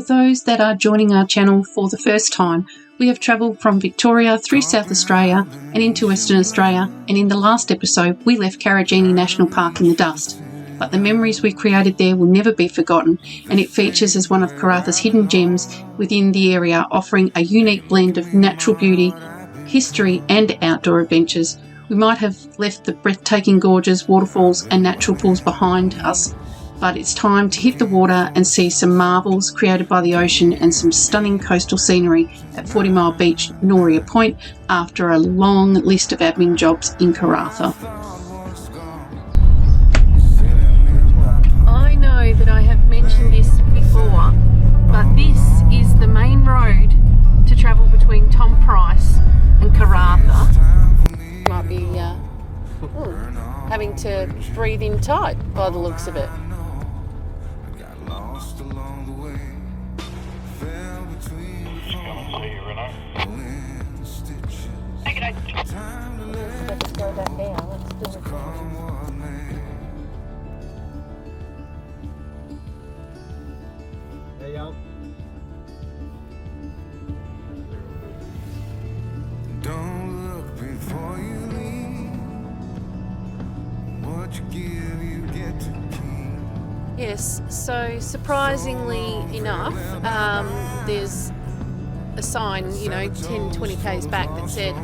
those that are joining our channel for the first time, we have travelled from Victoria through South Australia and into Western Australia, and in the last episode we left Karratha National Park in the dust. But the memories we created there will never be forgotten, and it features as one of Karratha's hidden gems within the area, offering a unique blend of natural beauty, history and outdoor adventures. We might have left the breathtaking gorges, waterfalls and natural pools behind us, but it's time to hit the water and see some marvels created by the ocean and some stunning coastal scenery at 40 Mile Beach, Gnoorea Point, after a long list of admin jobs in Karratha. I know that I have mentioned this before, but this is the main road to travel between Tom Price and Karratha. Might be having to breathe in tight by the looks of it. Let's go back now. Let's do it. Hey, young. Don't look before you leave. What you give, you get to keep. Yes, so surprisingly enough, there's a sign, 10, 20 k's back that said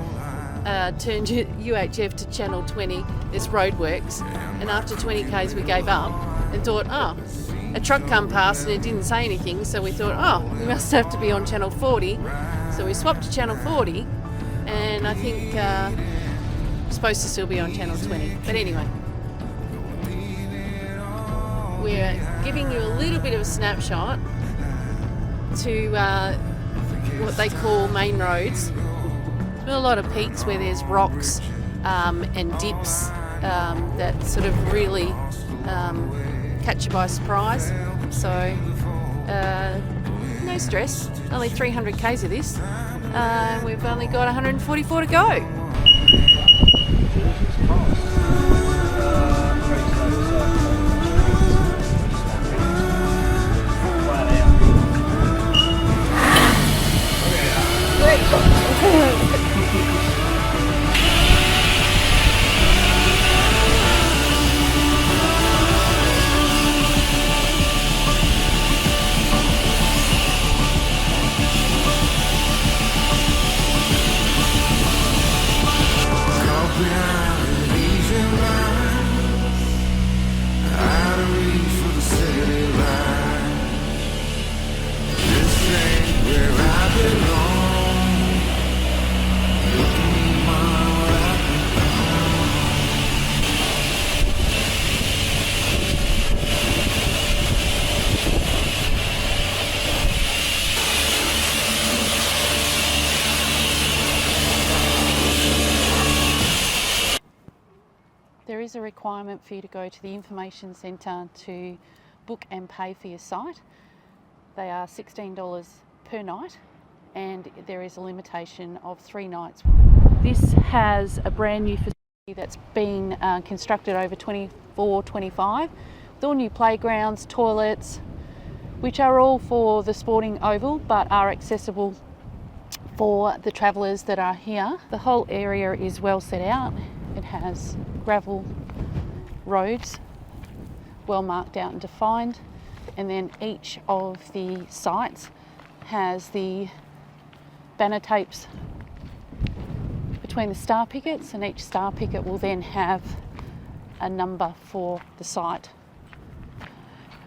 turn UHF to channel 20, there's roadworks, and after 20 k's we gave up and thought, a truck come past and it didn't say anything, so we thought, we must have to be on channel 40, so we swapped to channel 40, and I think we're supposed to still be on channel 20, but anyway, we're giving you a little bit of a snapshot to what they call main roads. There's been a lot of peaks where there's rocks and dips that sort of really catch you by surprise. So no stress, only 300 k's of this. We've only got 144 to go. There is a requirement for you to go to the information centre to book and pay for your site. They are $16 per night, and there is a limitation of 3 nights. This has a brand new facility that's been constructed over 24-25, with all new playgrounds, toilets, which are all for the sporting oval but are accessible for the travellers that are here. The whole area is well set out. It has gravel roads, well marked out and defined, and then each of the sites has the banner tapes between the star pickets, and each star picket will then have a number for the site.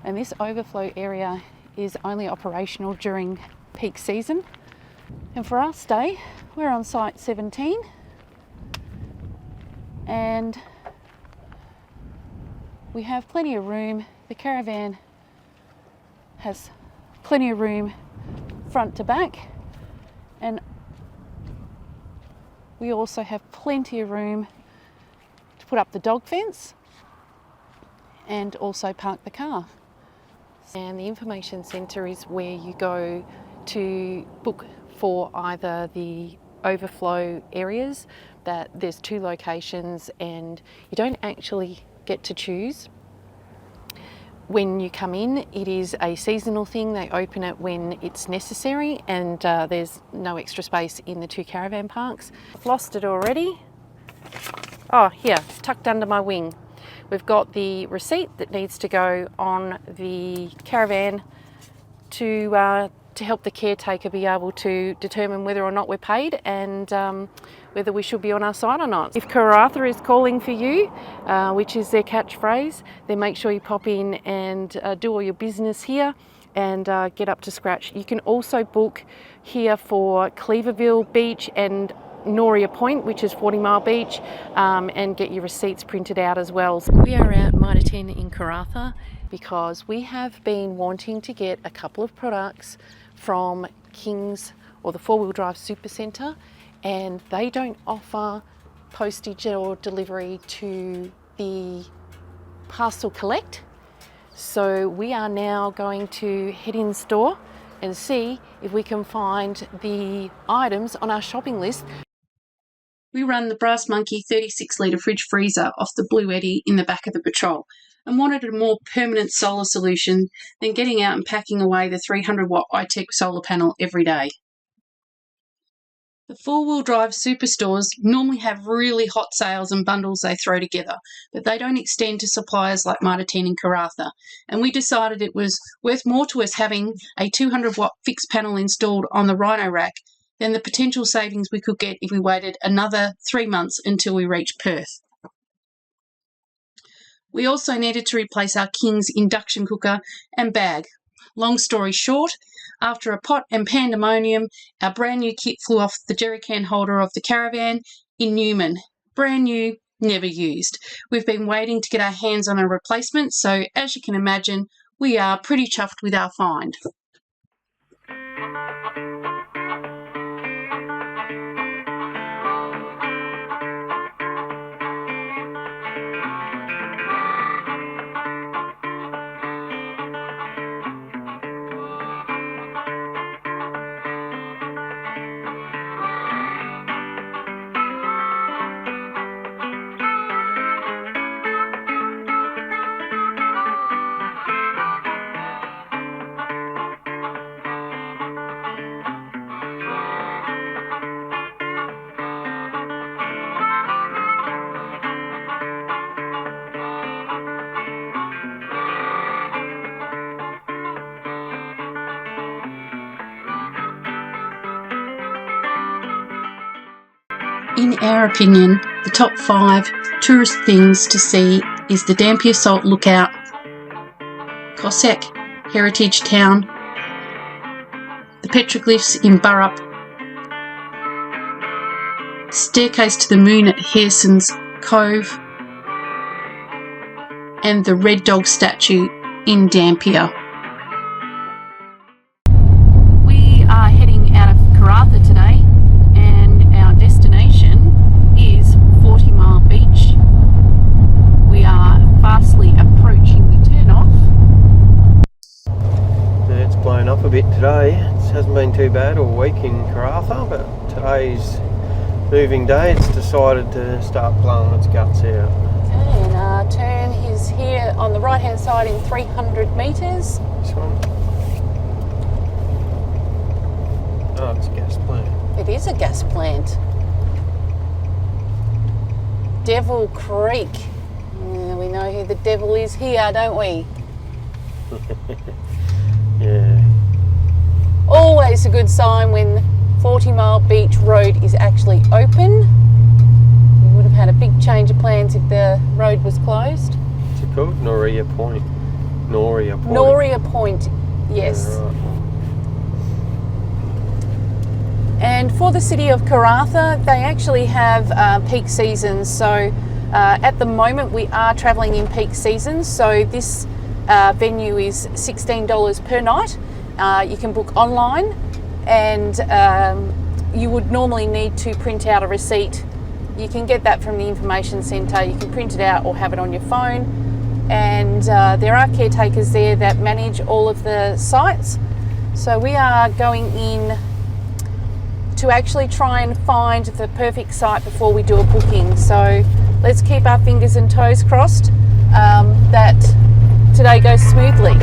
And this overflow area is only operational during peak season. And for our stay, we're on site 17, and we have plenty of room. The caravan has plenty of room front to back, and we also have plenty of room to put up the dog fence and also park the car. And the information centre is where you go to book for either the overflow areas, that there's 2 locations and you don't actually get to choose, when you come in, it is a seasonal thing. They open it when it's necessary, and there's no extra space in the 2 caravan parks. I've lost it already. Oh, here, it's tucked under my wing. We've got the receipt that needs to go on the caravan to help the caretaker be able to determine whether or not we're paid and whether we should be on our site or not. If Karratha is calling for you, which is their catchphrase, then make sure you pop in and do all your business here and get up to scratch. You can also book here for Cleaverville Beach and Gnoorea Point, which is 40 Mile Beach, and get your receipts printed out as well. We are at Mitre 10 in Karratha because we have been wanting to get a couple of products from King's or the 4-wheel drive super centre, and they don't offer postage or delivery to the parcel collect. So we are now going to head in store and see if we can find the items on our shopping list. We run the Brass Monkey 36 litre fridge freezer off the Blue Eddy in the back of the Patrol and wanted a more permanent solar solution than getting out and packing away the 300 watt iTech solar panel every day. The 4-wheel drive superstores normally have really hot sales and bundles they throw together, but they don't extend to suppliers like Mitre 10 in Karratha, and we decided it was worth more to us having a 200 watt fixed panel installed on the Rhino rack than the potential savings we could get if we waited another 3 months until we reached Perth. We also needed to replace our King's induction cooker and bag. Long story short, after a pot and pandemonium, our brand new kit flew off the jerrycan holder of the Caravan in Newman. Brand new, never used. We've been waiting to get our hands on a replacement, so as you can imagine, we are pretty chuffed with our find. In our opinion, the top 5 tourist things to see is the Dampier Salt Lookout, Cossack Heritage Town, the petroglyphs in Burrup, Staircase to the Moon at Hareson's Cove, and the Red Dog statue in Dampier. We are heading out of Karratha today, and our destination is 40 Mile Beach. We are fastly approaching the turn-off. Yeah, it's blown up a bit today. It hasn't been too bad all week in Karratha, but today's moving day. It's decided to start blowing its guts out. Okay, and our turn is here on the right-hand side in 300 metres. This one. Oh, it's a gas plant. It is a gas plant. Devil Creek. Yeah, we know who the devil is here, don't we? Yeah. Always a good sign when 40 Mile Beach Road is actually open. We would have had a big change of plans if the road was closed. What's it called? Gnoorea Point. Gnoorea Point. Gnoorea Point, yes. Yeah, right. And for the city of Karratha, they actually have peak seasons. So at the moment we are travelling in peak seasons. So this venue is $16 per night. You can book online, and you would normally need to print out a receipt. You can get that from the information centre. You can print it out or have it on your phone. And there are caretakers there that manage all of the sites. So we are going in to actually try and find the perfect site before we do a booking. So let's keep our fingers and toes crossed that today goes smoothly.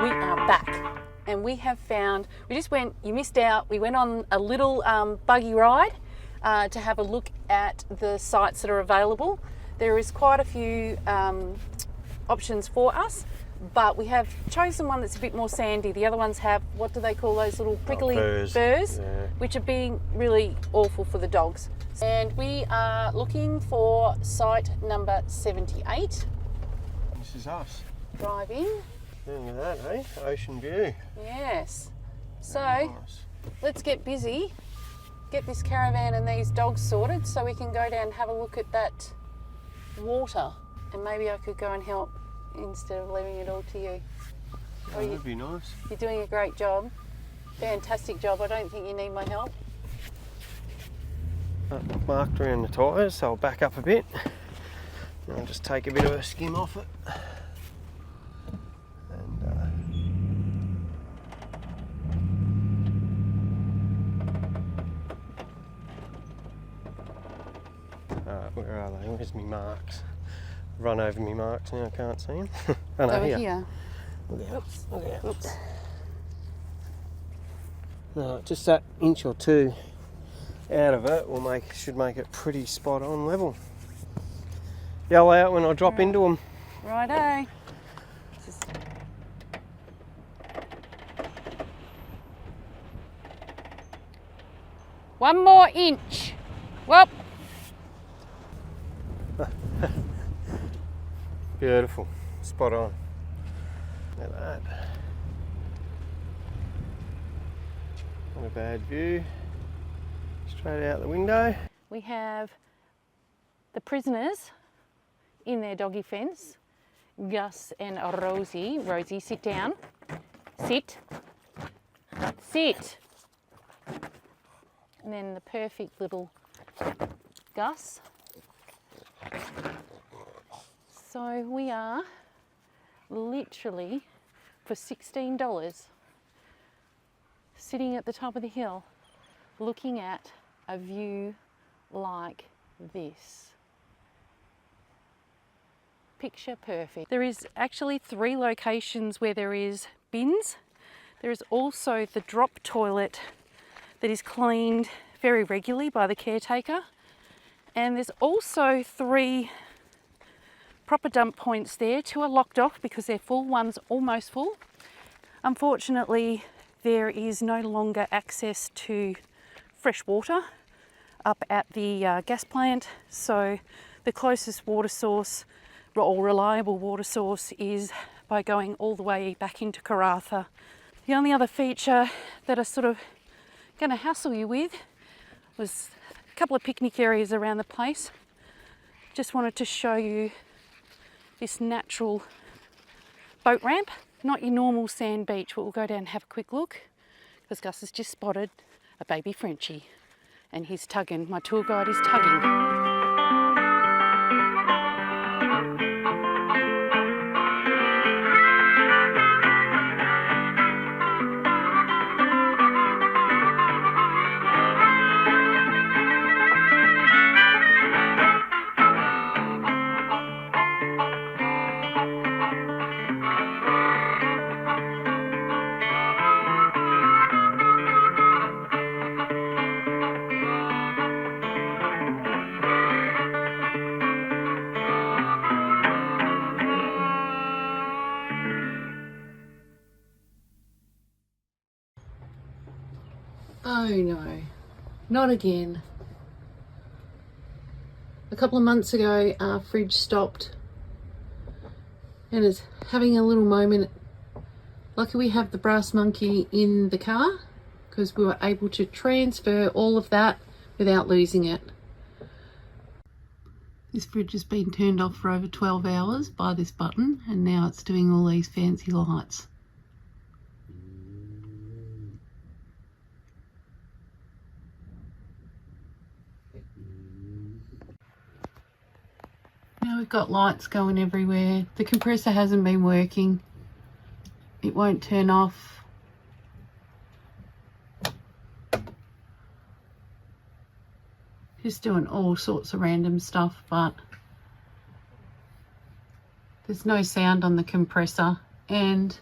We are back and we have found, you missed out, we went on a little buggy ride to have a look at the sites that are available. There is quite a few options for us, but we have chosen one that's a bit more sandy. The other ones have, what do they call those little prickly burrs, Yeah. which are being really awful for the dogs. And we are looking for site number 78. This is us. Drive in. Look at that, eh? Ocean view. Yes. So Nice. let's get busy, get this caravan and these dogs sorted so we can go down and have a look at that water. And maybe I could go and help instead of leaving it all to you. Oh, that'd be nice. You're doing a great job. Fantastic job. I don't think you need my help. Marked around the tyres, so I'll back up a bit. And I'll just take a bit of a skim off it. Where are they? Where's me marks? Run over me marks now, I can't see them. Oh, no, Over here. here. Look out. Oops. Look out. Oops. No, just that inch or two out of it should make it pretty spot on level. Yell out when I drop into them. Righto. Just... One more inch. Whoop. Beautiful, spot on. Look at that. Not a bad view. Straight out the window. We have the prisoners in their doggy fence, Gus and Rosie. Rosie, sit down. Sit. Sit. And then the perfect little Gus. So we are literally for $16 sitting at the top of the hill looking at a view like this. Picture perfect. There is actually 3 locations where there is bins. There is also the drop toilet that is cleaned very regularly by the caretaker. And there's also 3 proper dump points there. 2 are locked off because they're full, one's almost full. Unfortunately, there is no longer access to fresh water up at the gas plant, so the closest water source or reliable water source is by going all the way back into Karratha. The only other feature that I sort of going to hassle you with was a couple of picnic areas around the place. Just wanted to show you this natural boat ramp, not your normal sand beach, but we'll go down and have a quick look because Gus has just spotted a baby Frenchie and he's tugging. My tour guide is tugging. Oh no, not again. A couple of months ago our fridge stopped and it's having a little moment. Lucky we have the brass monkey in the car because we were able to transfer all of that without losing it. This fridge has been turned off for over 12 hours by this button and now it's doing all these fancy lights. Now we've got lights going everywhere. The compressor hasn't been working. It won't turn off. Just doing all sorts of random stuff, but there's no sound on the compressor, and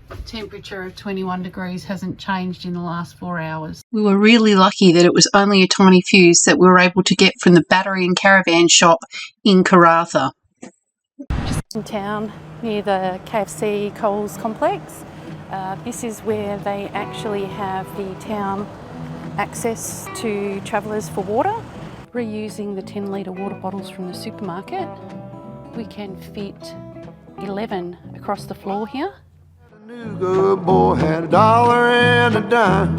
the temperature of 21 degrees hasn't changed in the last 4 hours. We were really lucky that it was only a tiny fuse that we were able to get from the battery and caravan shop in Karratha. Just in town near the KFC Coles complex. This is where they actually have the town access to travellers for water. Reusing the 10 litre water bottles from the supermarket, we can fit 11 across the floor here. A new good boy had $1 and a dime.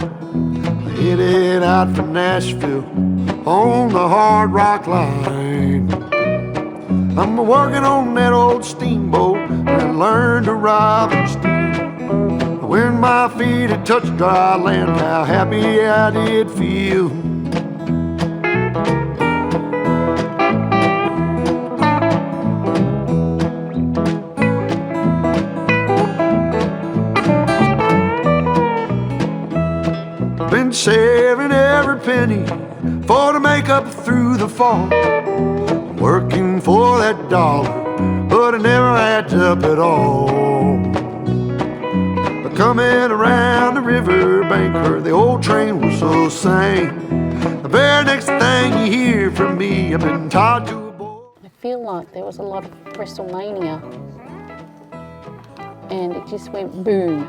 Headed out for Nashville on the Hard Rock Line. I'm working on that old steamboat and learned to rob and steer. When my feet had touched dry land, how happy I did feel. Been saving every penny for to make up through the fall. Working for that dollar, but it never adds up at all. But coming around the riverbank, heard the old train whistle sang. The very next thing you hear from me, I've been tied to a boy. I feel like there was a lot of WrestleMania, and it just went boom.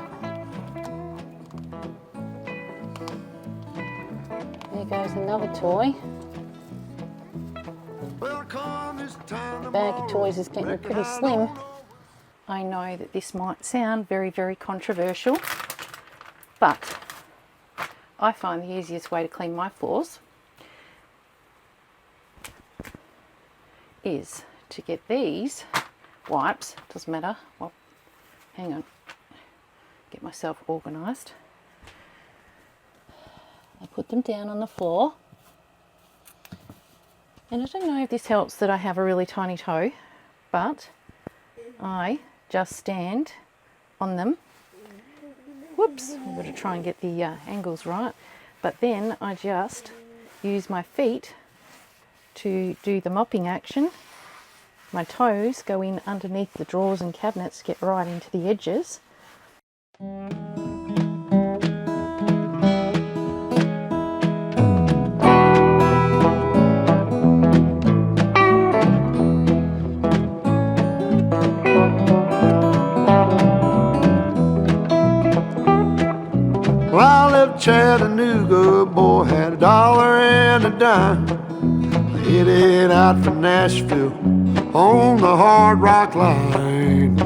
There goes another toy. The bag of toys is getting pretty slim. I know that this might sound very, very controversial, but I find the easiest way to clean my floors is to get these wipes. Doesn't matter. Well, hang on. Get myself organised. I put them down on the floor. And I don't know if this helps that I have a really tiny toe, but I just stand on them. Whoops, I've got to try and get the angles right. But then I just use my feet to do the mopping action. My toes go in underneath the drawers and cabinets to get right into the edges. Well, I left Chattanooga, boy had $1 and a dime. Headed out for Nashville on the Hard Rock Line.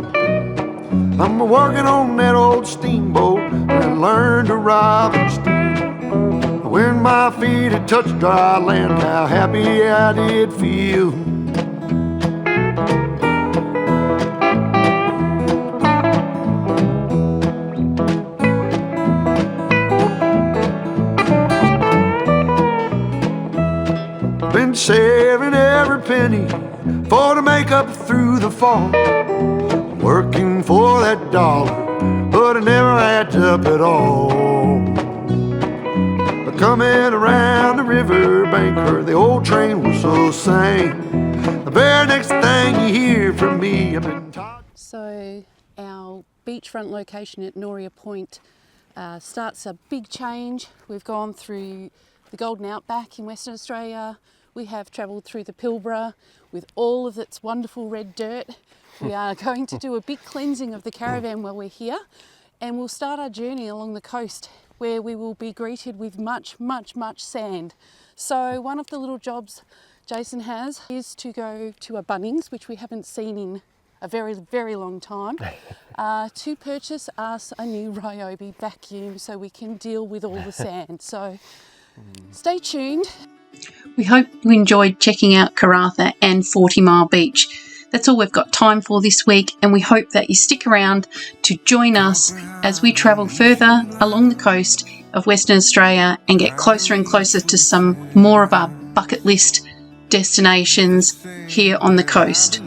I'm working on that old steamboat and learned to rob and steer. When my feet had touched dry land, how happy I did feel. Been saving every penny for to make up through the fall. Working for that dollar, but it never adds up at all. But coming around the riverbank, heard the old train whistle sang. The very next thing you hear from me, I've been tied. So our beachfront location at Gnoorea Point starts a big change. We've gone through the Golden Outback in Western Australia. We have travelled through the Pilbara with all of its wonderful red dirt. We are going to do a big cleansing of the caravan while we're here, and we'll start our journey along the coast where we will be greeted with much, much, much sand. So one of the little jobs Jason has is to go to a Bunnings, which we haven't seen in a very, very long time, to purchase us a new Ryobi vacuum so we can deal with all the sand. So stay tuned. We hope you enjoyed checking out Karratha and 40 Mile Beach. That's all we've got time for this week, and we hope that you stick around to join us as we travel further along the coast of Western Australia and get closer and closer to some more of our bucket list destinations here on the coast.